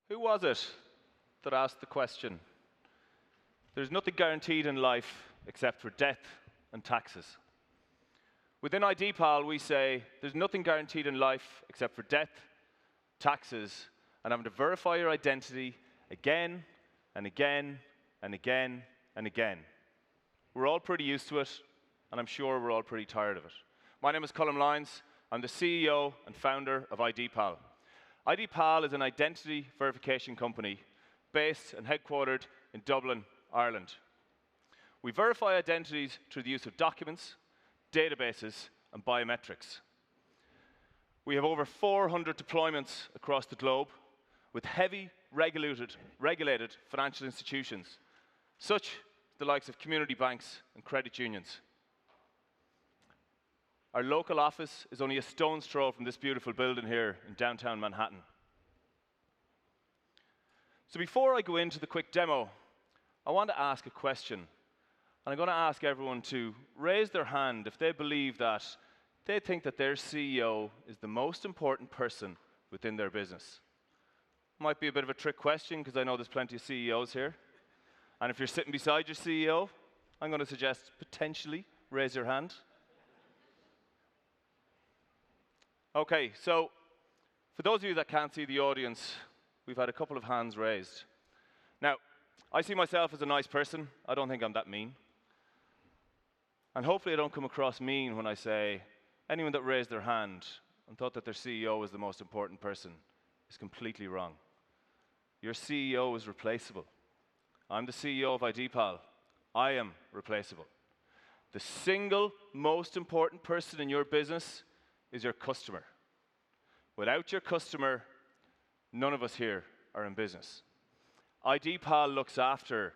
Who was it that asked the question? There's nothing guaranteed in life except for death and taxes. Within IDPal, we say there's nothing guaranteed in life except for death, taxes, and having to verify your identity again and again and again and again. We're all pretty used to it, and I'm sure we're all pretty tired of it. My name is Colm Lyons. I'm the CEO and founder of IDPal. IDPal is an identity verification company based and headquartered in Dublin, Ireland. We verify identities through the use of documents, databases, and biometrics. We have over 400 deployments across the globe with heavy regulated financial institutions, such as the likes of community banks and credit unions. Our local office is only a stone's throw from this beautiful building here in downtown Manhattan. So before I go into the quick demo, I want to ask a question. And I'm going to ask everyone to raise their hand if they believe that they think that their CEO is the most important person within their business. Might be a bit of a trick question because I know there's plenty of CEOs here. And if you're sitting beside your CEO, I'm going to suggest potentially raise your hand. Okay, so for those of you that can't see the audience, we've had a couple of hands raised. Now, I see myself as a nice person. I don't think I'm that mean. And hopefully I don't come across mean when I say anyone that raised their hand and thought that their CEO was the most important person is completely wrong. Your CEO is replaceable. I'm the CEO of IDPal. I am replaceable. The single most important person in your business is your customer. Without your customer, none of us here are in business. IDPal looks after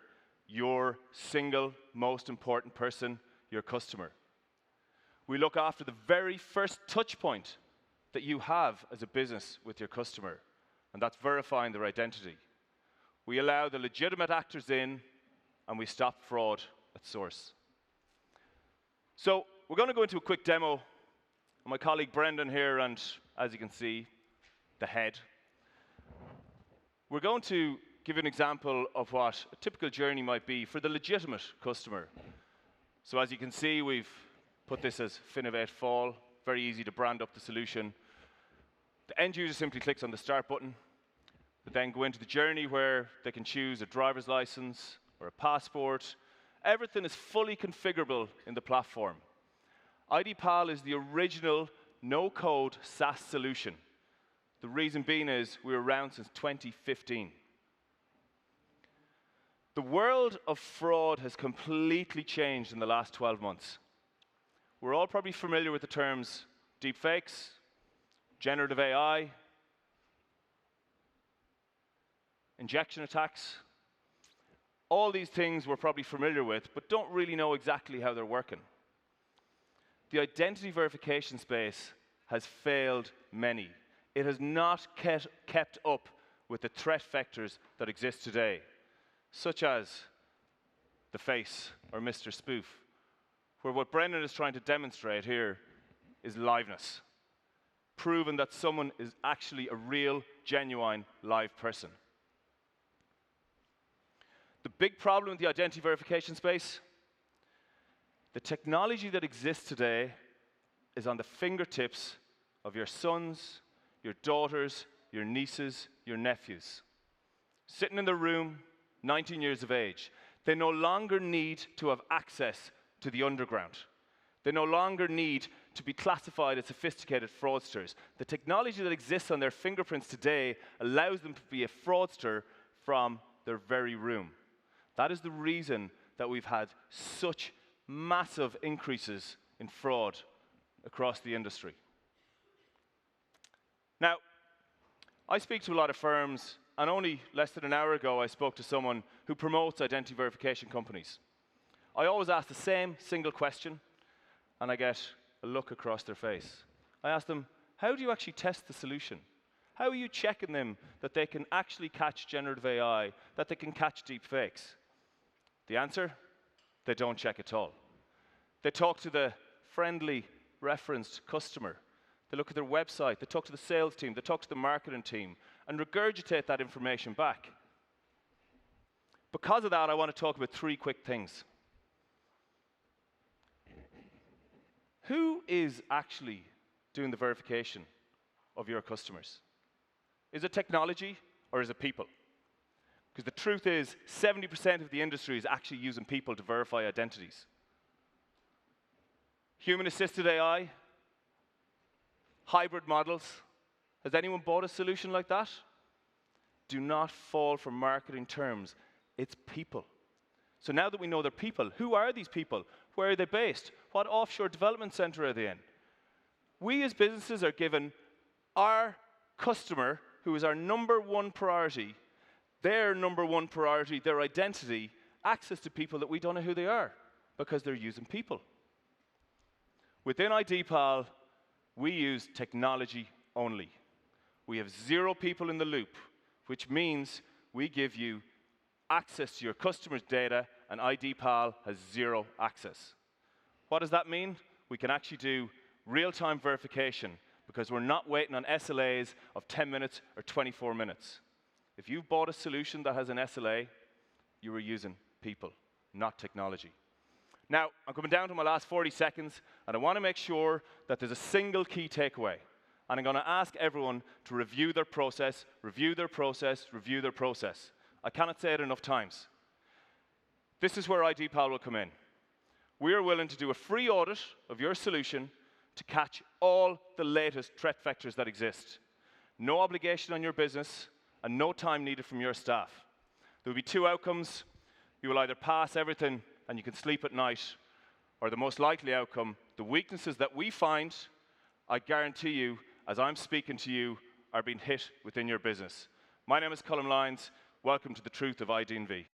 your single most important person, your customer. We look after the very first touch point that you have as a business with your customer, and that's verifying their identity. We allow the legitimate actors in, and we stop fraud at source. So we're going to go into a quick demo. My colleague Brendan here, and as you can see, the head. We're going to give you an example of what a typical journey might be for the legitimate customer. So as you can see, we've put this as FinovateFall, very easy to brand up the solution. The end user simply clicks on the start button. They then go into the journey where they can choose a driver's license or a passport. Everything is fully configurable in the platform. IDPal is the original no-code SaaS solution. The reason being is we were around since 2015. The world of fraud has completely changed in the last 12 months. We're all probably familiar with the terms deepfakes, generative AI, injection attacks. All these things we're probably familiar with, but don't really know exactly how they're working. The identity verification space has failed many. It has not kept up with the threat vectors that exist today, such as the face or Mr. Spoof, where what Brendan is trying to demonstrate here is liveness, proving that someone is actually a real, genuine, live person. The big problem with the identity verification space, the technology that exists today is on the fingertips of your sons, your daughters, your nieces, your nephews. Sitting in the room, 19 years of age. They no longer need to have access to the underground. They no longer need to be classified as sophisticated fraudsters. The technology that exists on their fingerprints today allows them to be a fraudster from their very room. That is the reason that we've had such massive increases in fraud across the industry. Now, I speak to a lot of firms, and only less than an hour ago I spoke to someone who promotes identity verification companies. I always ask the same single question, and I get a look across their face. I ask them, how do you actually test the solution? How are you checking them that they can actually catch generative AI, that they can catch deep fakes? The answer? They don't check at all. They talk to the friendly, referenced customer. They look at their website, they talk to the sales team, they talk to the marketing team, and regurgitate that information back. Because of that, I want to talk about 3 quick things. Who is actually doing the verification of your customers? Is it technology or is it people? Because the truth is, 70% of the industry is actually using people to verify identities. Human-assisted AI, hybrid models. Has anyone bought a solution like that? Do not fall for marketing terms. It's people. So now that we know they're people, who are these people? Where are they based? What offshore development center are they in? We as businesses are given our customer, who is our #1 priority, their #1 priority, their identity, access to people that we don't know who they are because they're using people. Within IDPal, we use technology only. We have 0 people in the loop, which means we give you access to your customers' data, and IDPal has 0 access. What does that mean? We can actually do real-time verification because we're not waiting on SLAs of 10 minutes or 24 minutes. If you've bought a solution that has an SLA, you were using people, not technology. Now, I'm coming down to my last 40 seconds, and I want to make sure that there's a single key takeaway. And I'm going to ask everyone to review their process, review their process, review their process. I cannot say it enough times. This is where IDPal will come in. We are willing to do a free audit of your solution to catch all the latest threat vectors that exist. No obligation on your business, and no time needed from your staff. There will be 2 outcomes. You will either pass everything and you can sleep at night, or the most likely outcome, the weaknesses that we find, I guarantee you, as I'm speaking to you, are being hit within your business. My name is Colm Lyons. Welcome to the truth of ID&V.